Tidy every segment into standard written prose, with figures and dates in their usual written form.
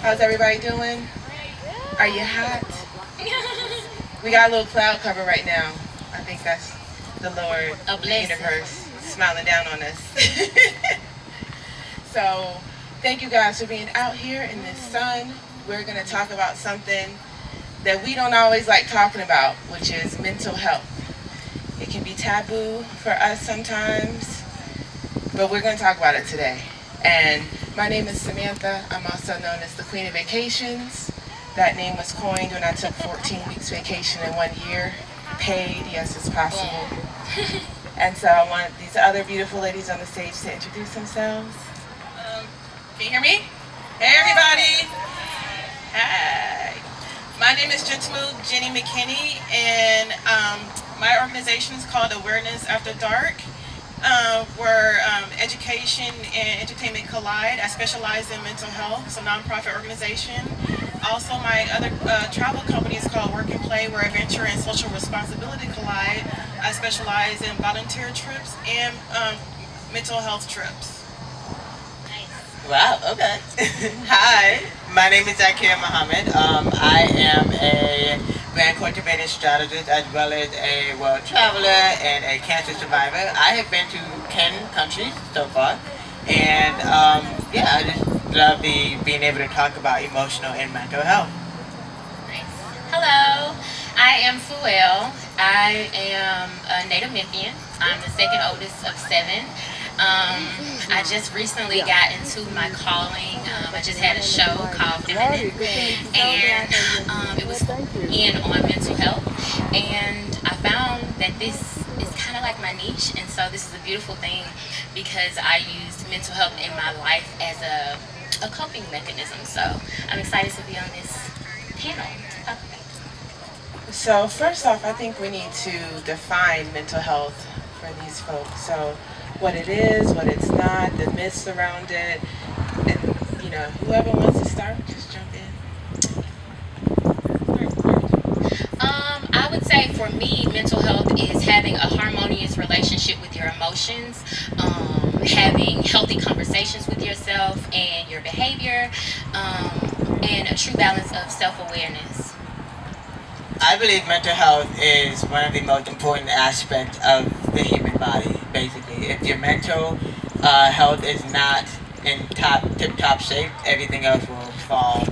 How's everybody doing? Are you hot? We got a little cloud cover right now. I think that's the Lord of the universe smiling down on us. So, thank you guys for being out here in this sun. We're going to talk about something that we don't always like talking about, which is mental health. It can be taboo for us sometimes, but we're going to talk about it today. And my name is Samantha. I'm also known as the Queen of Vacations. That name was coined when I took 14 weeks vacation in 1 year. Paid, yes, it's possible. And so I want these other beautiful ladies on the stage to introduce themselves. Can you hear me? Hey, everybody. Hi. My name is Gentleman Jenny McKinney, and my organization is called Awareness After Dark. Where education and entertainment collide. I specialize in mental health. It's a nonprofit organization. Also, my other travel company is called Work and Play, where adventure and social responsibility collide. I specialize in volunteer trips and mental health trips. Wow, okay. Hi, my name is Zaakirah. I am a brand cultivating strategist as well as a world traveler and a cancer survivor. I have been to 10 countries so far, and yeah, I just love being able to talk about emotional and mental health. Nice. Hello, I am Fuel. I am a native Memphian. I'm the second oldest of 7. I just recently got into my calling. I just had a show called Feminine, and it was in on mental health. And I found that this is kind of like my niche, and so this is a beautiful thing because I used mental health in my life as a coping mechanism. So I'm excited to be on this panel to talk about it. So first off, I think we need to define mental health for these folks. So what it is, what it's not, the myths around it, and whoever wants to start, just jump in. I would say for me, mental health is having a harmonious relationship with your emotions, having healthy conversations with yourself and your behavior, and a true balance of self-awareness. I believe mental health is one of the most important aspects of the human body, basically. If your mental health is not in tip-top shape, everything else will fall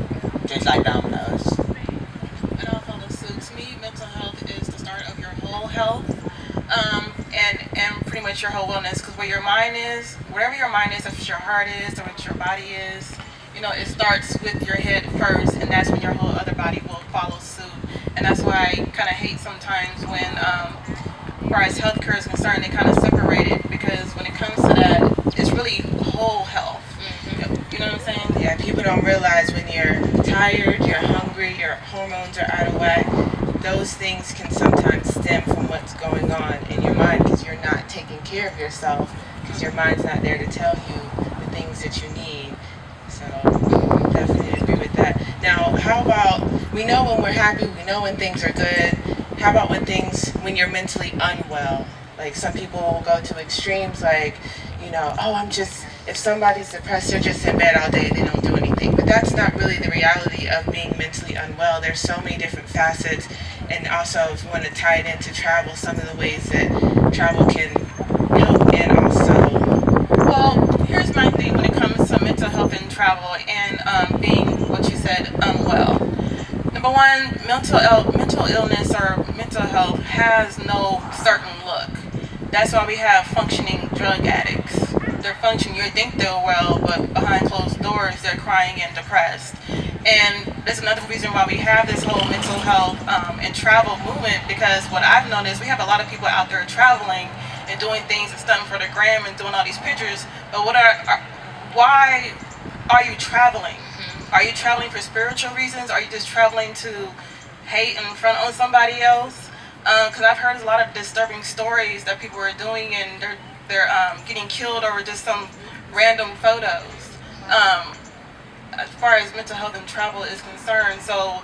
just like dominoes. And I'll follow suit. To me, mental health is the start of your whole health, and pretty much your whole wellness. Because where your mind is, wherever your mind is, if it's your heart is, or what your body is, it starts with your head first, and that's when your whole other body will follow suit. And that's why I kind of hate sometimes when, as far as healthcare is concerned, they kind of separate it, because when it comes to that, it's really whole health. You know what I'm saying? Yeah, people don't realize when you're tired, you're hungry, your hormones are out of whack, those things can sometimes stem from what's going on in your mind because you're not taking care of yourself, because your mind's not there to tell you the things that you need. So definitely agree with that. Now, how about, we know when we're happy, we know when things are good. How about when you're mentally unwell? Like some people will go to extremes, like, if somebody's depressed, they're just in bed all day, they don't do anything. But that's not really the reality of being mentally unwell. There's so many different facets. And also, if you want to tie it into travel, some of the ways that travel can help. And also, well, here's my thing when it comes to mental health and travel and being, what you said, unwell. Number one, mental illness or mental health has no certain look. That's why we have functioning drug addicts. They're functioning, you think they're well, but behind closed doors, they're crying and depressed. And that's another reason why we have this whole mental health and travel movement, because what I've noticed, we have a lot of people out there traveling and doing things and stunting for the gram and doing all these pictures, but why are you traveling? Are you traveling for spiritual reasons? Are you just traveling to hate and front on somebody else? Because I've heard a lot of disturbing stories that people are doing, and they're getting killed over just some random photos. As far as mental health and travel is concerned, so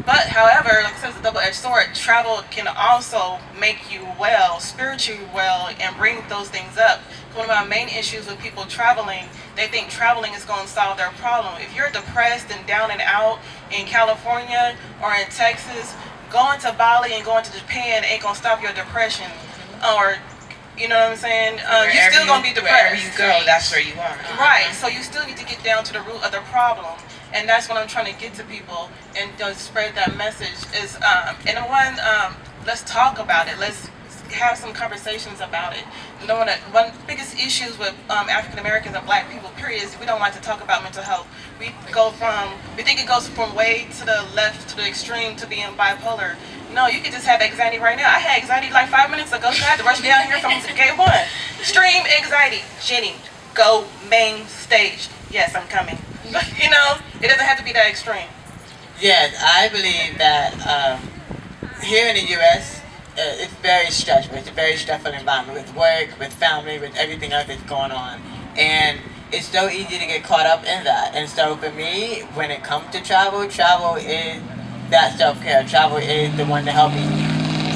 but however, like I said, it's a double-edged sword. Travel can also make you well, spiritually well, and bring those things up. One of my main issues with people traveling they think traveling is going to solve their problem. If you're depressed and down and out in California or in Texas, going to Bali and going to Japan ain't going to stop your depression. Or, you know what I'm saying? You're still going to be depressed. Wherever you go, that's where you are. Right. So you still need to get down to the root of the problem. And that's what I'm trying to get to people and spread that message. Is and one, let's talk about it. Let's have some conversations about it. Knowing that one of the biggest issues with African Americans and Black people, period, is we don't like to talk about mental health. We think it goes from way to the left to the extreme to being bipolar. No, you could just have anxiety right now. I had anxiety like 5 minutes ago, so I had to rush down here from gate one. Extreme anxiety. Jenny, go main stage. Yes, I'm coming. You know, it doesn't have to be that extreme. Yes, I believe that here in the U.S., it's very stressful. It's a very stressful environment with work, with family, with everything else that's going on. And it's so easy to get caught up in that. And so for me, when it comes to travel, travel is that self-care. Travel is the one to help me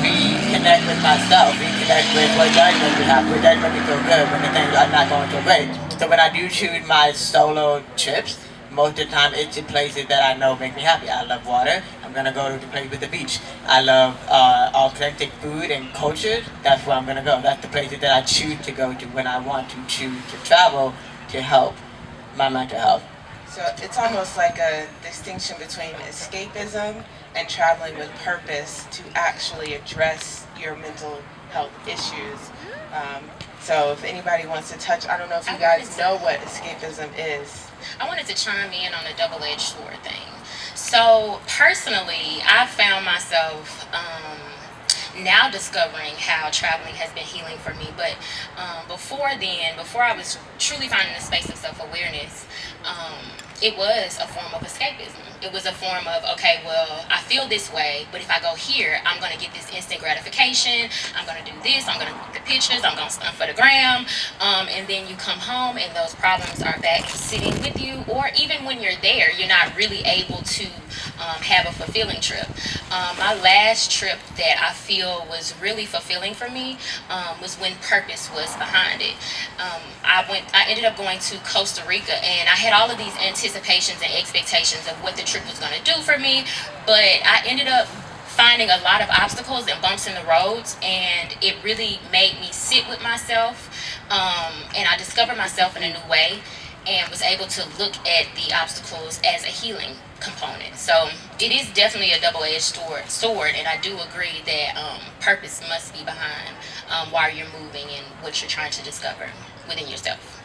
reconnect with myself, reconnect with what does make me happy, what does make me feel good when the things are not going so great. So when I do choose my solo trips, most of the time it's to places that I know make me happy. I love water. I'm gonna go to the place with the beach. I love authentic food and culture. That's where I'm gonna go. That's the places that I choose to go to when I want to choose to travel to help my mental health. So it's almost like a distinction between escapism and traveling with purpose to actually address your mental health issues. So if anybody wants to touch, I don't know if you guys know what escapism is. I wanted to chime in on the double-edged sword thing. So personally, I found myself now discovering how traveling has been healing for me. But before I was truly finding a space of self-awareness, it was a form of escapism. It was a form of, okay, well, I feel this way, but if I go here, I'm going to get this instant gratification. I'm going to do this. I'm going to take the pictures. I'm going to stunt for the gram. And then you come home and those problems are back sitting with you. Or even when you're there, you're not really able to have a fulfilling trip. My last trip that I feel was really fulfilling for me was when purpose was behind it. I ended up going to Costa Rica, and I had all of these anticipations and expectations of what the trip was going to do for me, but I ended up finding a lot of obstacles and bumps in the roads, and it really made me sit with myself, and I discovered myself in a new way and was able to look at the obstacles as a healing component. So it is definitely a double-edged sword, and I do agree that purpose must be behind why you're moving and what you're trying to discover within yourself.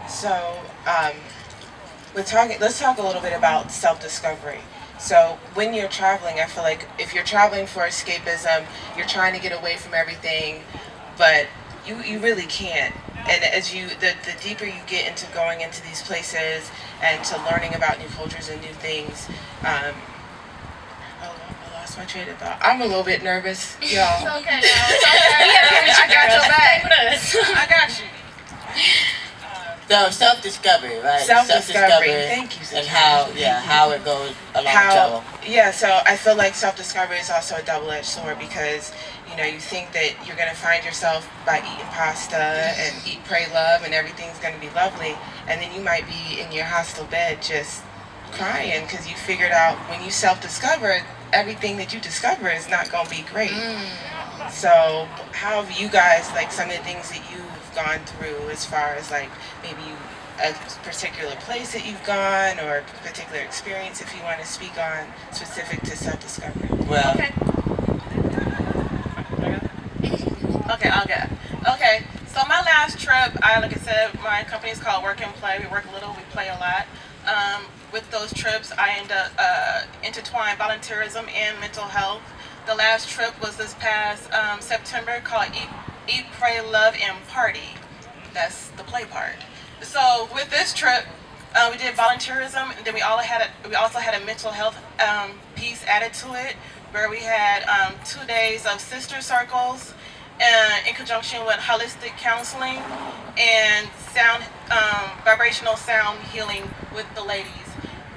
So let's talk a little bit about self-discovery. So when you're traveling, I feel like if you're traveling for escapism, you're trying to get away from everything, but you really can't. And as the deeper you get into going into these places and to learning about new cultures and new things, I lost my train of thought. I'm a little bit nervous, y'all. It's okay, I got your back. I got you. So self-discovery, right? Self-discovery. Thank you, and how it goes along with travel. Yeah, so I feel like self-discovery is also a double-edged sword because you think that you're going to find yourself by eating pasta and eat, pray, love, and everything's going to be lovely, and then you might be in your hostel bed just crying because you figured out when you self-discover, everything that you discover is not going to be great. So how have you guys, like some of the things that you've gone through as far as like maybe a particular place that you've gone or a particular experience, if you want to speak on specific to self-discovery? Well, Okay, so my last trip, like I said, my company is called Work and Play. We work a little, we play a lot. With those trips, I end up intertwine volunteerism and mental health. The last trip was this past September called Eat, Pray, Love, and Party. That's the play part. So with this trip, we did volunteerism, and then we also had a mental health piece added to it, where we had 2 days of sister circles in conjunction with holistic counseling and vibrational sound healing with the ladies.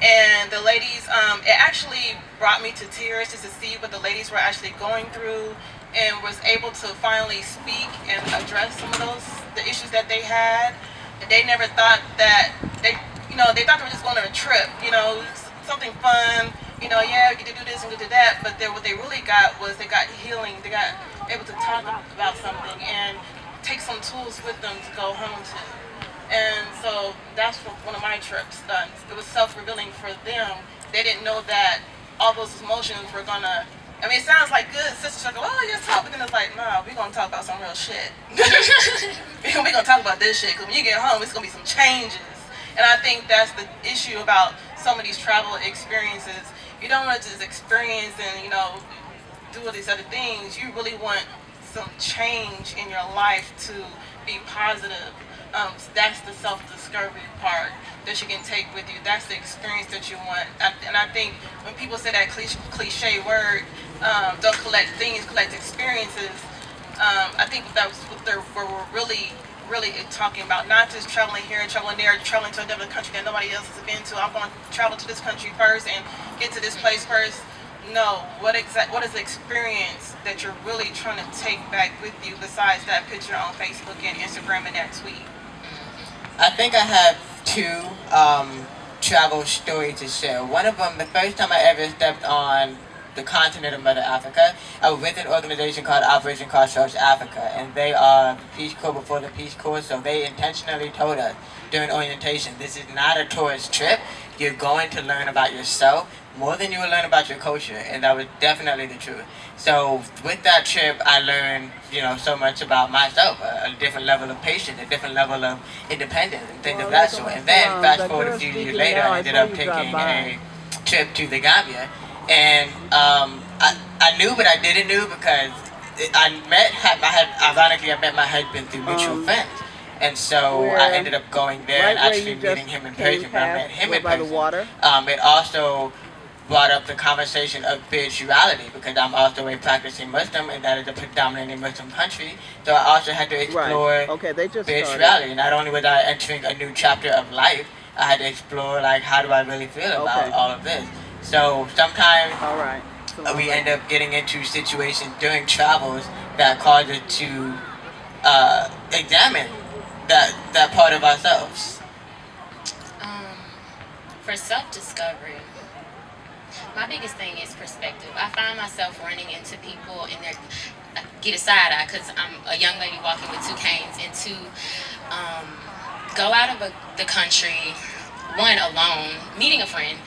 And the ladies, it actually brought me to tears just to see what the ladies were actually going through, and was able to finally speak and address some of the issues that they had. they never thought that they thought they were just going on a trip, something fun, yeah, we get to do this and get to that, but what they really got was they got healing, they got able to talk about something and take some tools with them to go home to. And so that's what one of my trips done. It was self-revealing for them. They didn't know that all those emotions were gonna. I mean, it sounds like good. Sisters are like, oh, yes, talk. But then it's like, nah, we're gonna talk about some real shit. We're gonna talk about this shit. Because when you get home, it's gonna be some changes. And I think that's the issue about some of these travel experiences. You don't want to just experience and do all these other things. You really want some change in your life to be positive. That's the self-discovery part that you can take with you. That's the experience that you want. And I think when people say that cliche word, don't collect things, collect experiences, I think that's what we're really talking about. Not just traveling here and traveling there, traveling to another country that nobody else has been to. I'm going to travel to this country first and get to this place first. No, what is the experience that you're really trying to take back with you besides that picture on Facebook and Instagram and that tweet? I think I have two travel stories to share. One of them, the first time I ever stepped on the continent of Mother Africa, I was with an organization called Operation Crossroads Africa, and they are the Peace Corps before the Peace Corps, so they intentionally told us during orientation, this is not a tourist trip. You're going to learn about yourself more than you will learn about your culture, and that was definitely the truth. So with that trip, I learned, so much about myself, a different level of patience, a different level of independence, and things of that sort. And then fast forward a few years later, I ended up taking a trip to the Gambia, and I knew, but I didn't know because ironically, I met my husband through mutual friends. And so I ended up going there and actually meeting him in person. When I met him in person, it also brought up the conversation of spirituality because I'm also a practicing Muslim and that is a predominantly Muslim country. So I also had to explore spirituality. Not only was I entering a new chapter of life, I had to explore how do I really feel about all of this. So sometimes we end up getting into situations during travels that cause us to examine that part of ourselves. For self-discovery, my biggest thing is perspective. I find myself running into people and get a side eye because I'm a young lady walking with two canes, and to go out of the country, one alone, meeting a friend,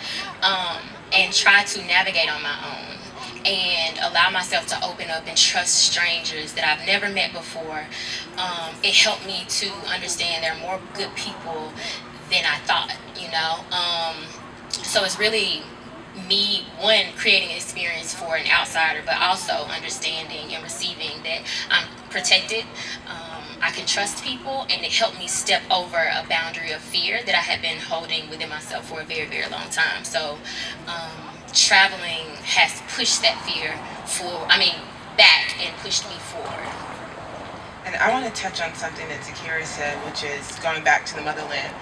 and try to navigate on my own and allow myself to open up and trust strangers that I've never met before. It helped me to understand there are more good people than I thought, So it's really me, one, creating an experience for an outsider, but also understanding and receiving that I'm protected. I can trust people, and it helped me step over a boundary of fear that I had been holding within myself for a very, very long time. So traveling has pushed that fear back and pushed me forward. And I want to touch on something that Zaakirah said, which is going back to the motherland.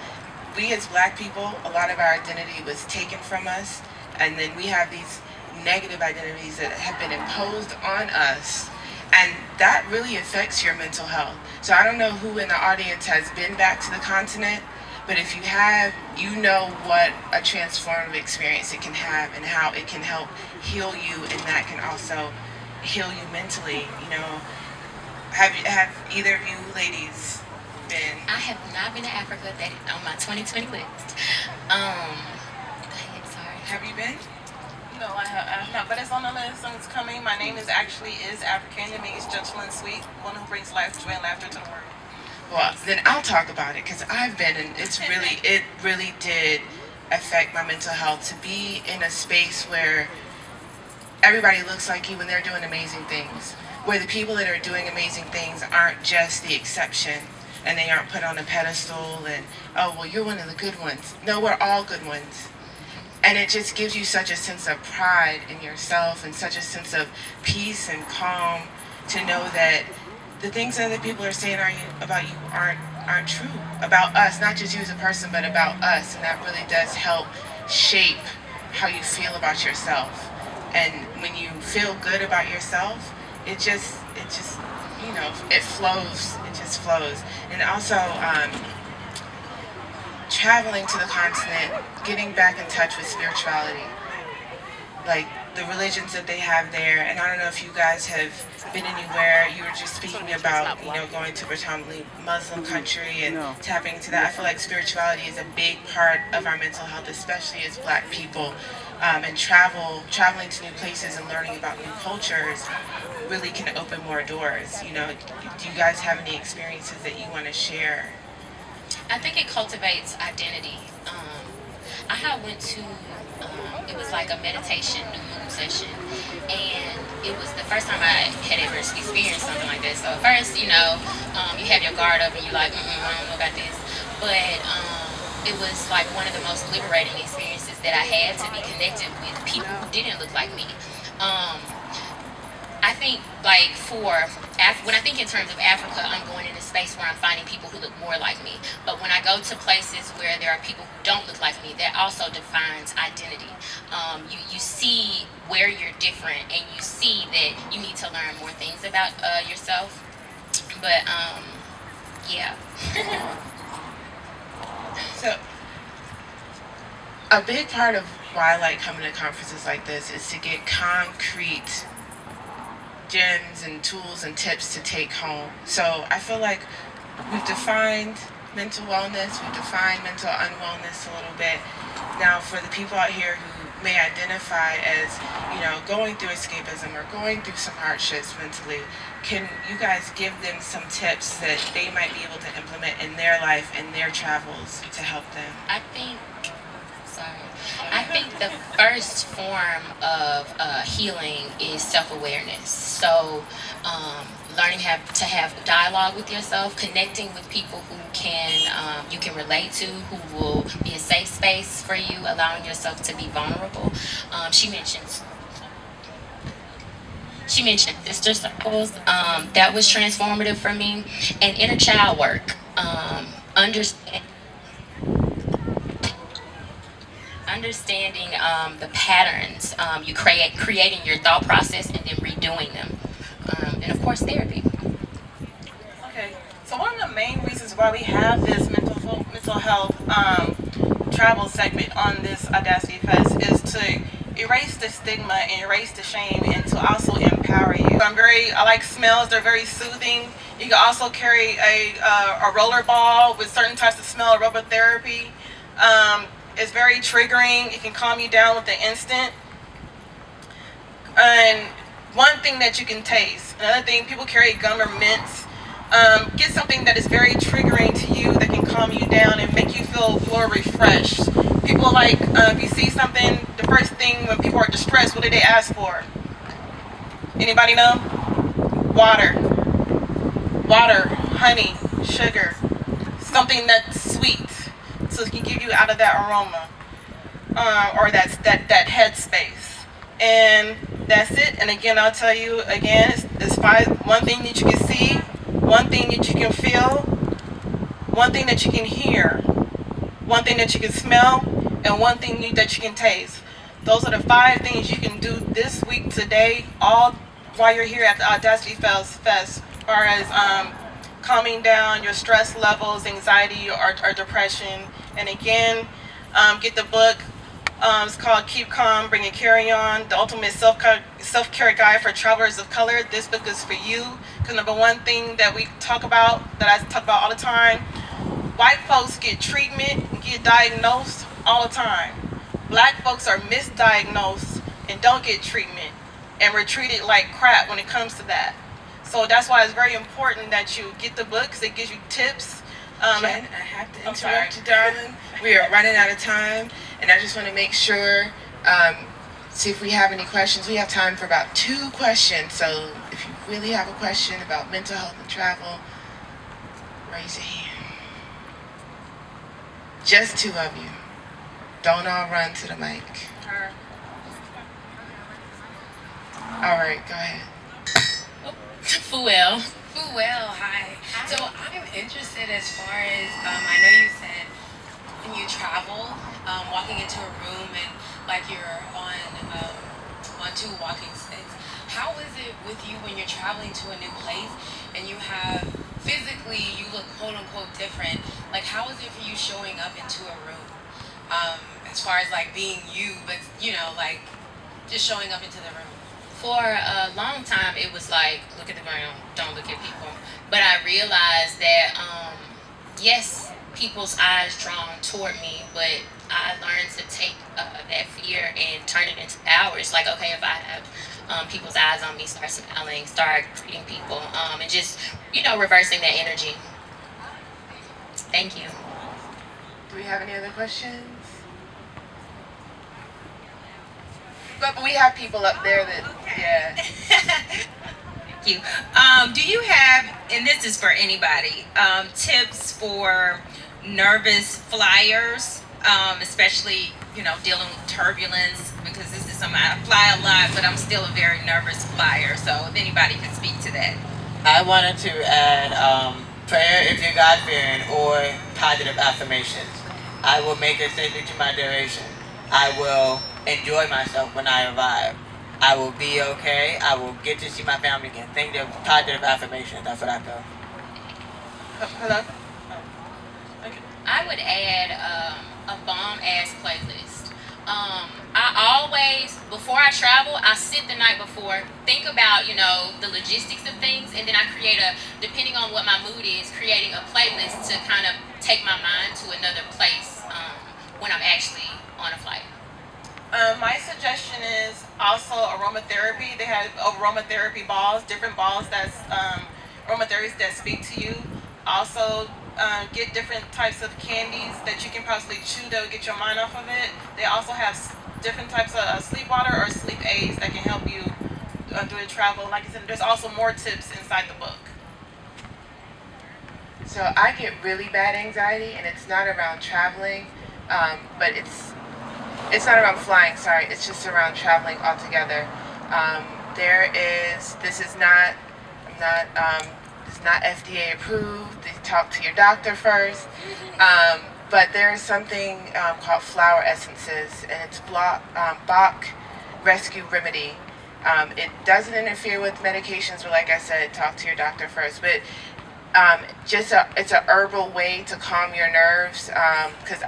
We as Black people, a lot of our identity was taken from us, and then we have these negative identities that have been imposed on us, and that really affects your mental health. So I don't know who in the audience has been back to the continent, but if you have, you know what a transformative experience it can have and how it can help heal you, and that can also heal you mentally. Have either of you ladies been? I have not been to Africa. That is on my 2020 list. Sorry. Have you been? No, I have not, but it's on the list and it's coming. My name is African. It means gentle and sweet, one who brings life, joy, and laughter to the world. Well, then I'll talk about it because I've been, and it really did affect my mental health to be in a space where everybody looks like you and they're doing amazing things. Where the people that are doing amazing things aren't just the exception and they aren't put on a pedestal and, oh, well, you're one of the good ones. No, we're all good ones. And it just gives you such a sense of pride in yourself and such a sense of peace and calm to know that the things that other people are saying about you aren't true. About us, not just you as a person, but about us. And that really does help shape how you feel about yourself. And when you feel good about yourself, it just it flows. It just flows. And also, traveling to the continent, getting back in touch with spirituality, like the religions that they have there. And I don't know if you guys have been anywhere. You were just speaking about, going to a predominantly Muslim country and tapping into that. I feel like spirituality is a big part of our mental health, especially as Black people. And traveling to new places and learning about new cultures really can open more doors. Do you guys have any experiences that you want to share? I think it cultivates identity. I had went to it was like a meditation new moon session, and it was the first time I had ever experienced something like this. So at first, you have your guard up and you're like, I don't know about this, but it was like one of the most liberating experiences that I had, to be connected with people who didn't look like me. I think like when I think in terms of Africa, I'm going in a space where I'm finding people who look more like me. But when I go to places where there are people who don't look like me, that also defines identity. You see where you're different, and you see that you need to learn more things about yourself. But yeah. So a big part of why I like coming to conferences like this is to get concrete gems and tools and tips to take home. So I feel like we've defined mental wellness, we've defined mental unwellness a little bit. Now, for the people out here who may identify as, going through escapism or going through some hardships mentally, can you guys give them some tips that they might be able to implement in their life and their travels to help them? I think the first form of healing is self-awareness. So learning to have dialogue with yourself, connecting with people who you can relate to, who will be a safe space for you, allowing yourself to be vulnerable. She mentioned sister circles. That was transformative for me. And inner child work. Understanding the patterns you creating your thought process and then redoing them, and of course therapy. Okay, so one of the main reasons why we have this mental health travel segment on this Audacity Fest is to erase the stigma and erase the shame, and to also empower you. I like smells. They're very soothing. You can also carry a roller ball with certain types of smell aromatherapy. It's very triggering. It can calm you down with the instant. And one thing that you can taste. Another thing, people carry gum or mints. Get something that is very triggering to you, that can calm you down and make you feel more refreshed. People like, if you see something, the first thing when people are distressed, what do they ask for? Anybody know? Water, honey, sugar, something that's sweet, so it can give you out of that aroma, or that headspace. And that's it. And again, I'll tell you again, it's one thing that you can see, one thing that you can feel, one thing that you can hear, one thing that you can smell, and one thing that you can taste. Those are the 5 things you can do this week, today, all while you're here at the Audacity Fest, as far as calming down your stress levels, anxiety, or depression. And again, get the book. It's called Keep Calm, Bring a Carry On, the ultimate self-care guide for travelers of color. This book is for you, because number one thing that I talk about all the time, white folks get treatment and get diagnosed all the time. Black folks are misdiagnosed and don't get treatment, and we're treated like crap when it comes to that. So that's why it's very important that you get the book, because it gives you tips. Jen, I have to interrupt you, darling. We are running out of time, and I just want to make sure, see if we have any questions. We have time for about 2 questions, so if you really have a question about mental health and travel, raise your hand. Just 2 of you. Don't all run to the mic. All right, go ahead. Fuel. Hi. So I'm interested as far as, I know you said when you travel, walking into a room and like you're on 2 walking sticks. How is it with you when you're traveling to a new place and you have, physically you look quote unquote different? Like how is it for you showing up into a room? As far as like being you, but you know, like just showing up into the room. For a long time, it was like, look at the ground, don't look at people. But I realized that, yes, people's eyes drawn toward me, but I learned to take that fear and turn it into power. It's like, okay, if I have people's eyes on me, start smiling, start greeting people, and just, reversing that energy. Thank you. Do we have any other questions? But we have people up there that, yeah. Thank you. Do you have, and this is for anybody, tips for nervous flyers, especially, dealing with turbulence? Because this is something, I fly a lot, but I'm still a very nervous flyer. So if anybody could speak to that. I wanted to add prayer if you're God-fearing, or positive affirmations. I will make it safely to my duration. I will enjoy myself when I arrive. I will be okay. I will get to see my family again. Think of positive affirmations. That's what I feel. Hello? Okay. I would add a bomb-ass playlist. I always, before I travel, I sit the night before, think about, the logistics of things, and then I create depending on what my mood is, creating a playlist to kind of take my mind to another place when I'm actually on a flight. My suggestion is also aromatherapy. They have aromatherapy balls, different balls that's aromatherapies that speak to you. Also, get different types of candies that you can possibly chew that will get your mind off of it. They also have different types of sleep water or sleep aids that can help you through the travel. Like I said, there's also more tips inside the book. So I get really bad anxiety, and it's not around traveling, but it's not around flying, sorry, it's just around traveling altogether. This is not FDA approved. You talk to your doctor first. But there's something called flower essences, and it's Bach Rescue Remedy. It doesn't interfere with medications, but like I said, talk to your doctor first. But it's a herbal way to calm your nerves. Because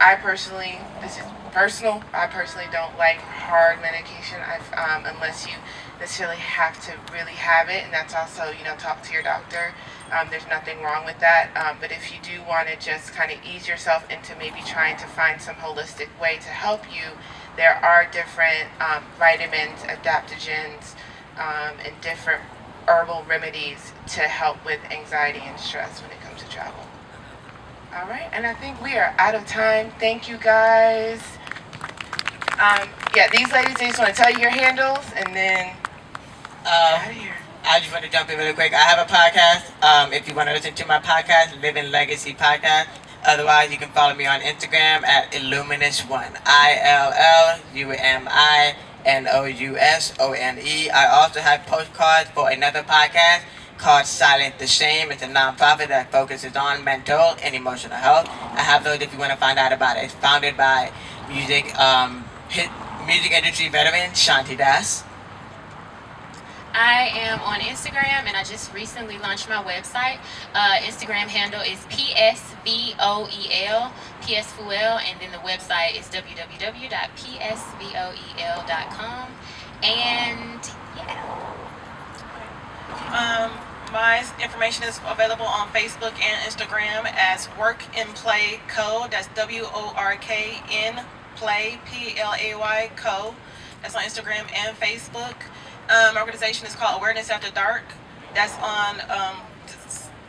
this is personal. I personally don't like hard medication unless you necessarily have to really have it, and that's also, talk to your doctor. There's nothing wrong with that, but if you do want to just kind of ease yourself into maybe trying to find some holistic way to help you, there are different vitamins, adaptogens, and different herbal remedies to help with anxiety and stress when it comes to travel. All right, and I think we are out of time. Thank you, guys. These ladies, they just want to tell you your handles, and then out of here. I just want to jump in really quick. I have a podcast. If you want to listen to my podcast, Living Legacy Podcast. Otherwise, you can follow me on Instagram at Illuminous1. ILLUMINOUSONE. I also have postcards for another podcast called Silent the Shame. It's a nonprofit that focuses on mental and emotional health. I have those if you want to find out about it. It's founded by music industry veteran Shanti Das. I am on Instagram, and I just recently launched my website. Instagram handle is PSVOEL, and then the website is www.psvoel.com. And My information is available on Facebook and Instagram as Work and Play Co. That's WORKN Play PLAY Co. That's on Instagram and Facebook. My organization is called Awareness After Dark. That's on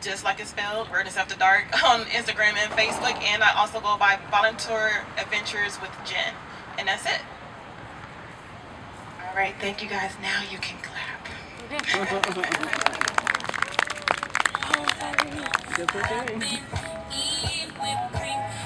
just like it's spelled, Awareness After Dark, on Instagram and Facebook. And I also go by Volunteer Adventures with Jen. And that's it. All right, thank you guys. Now you can clap. Good for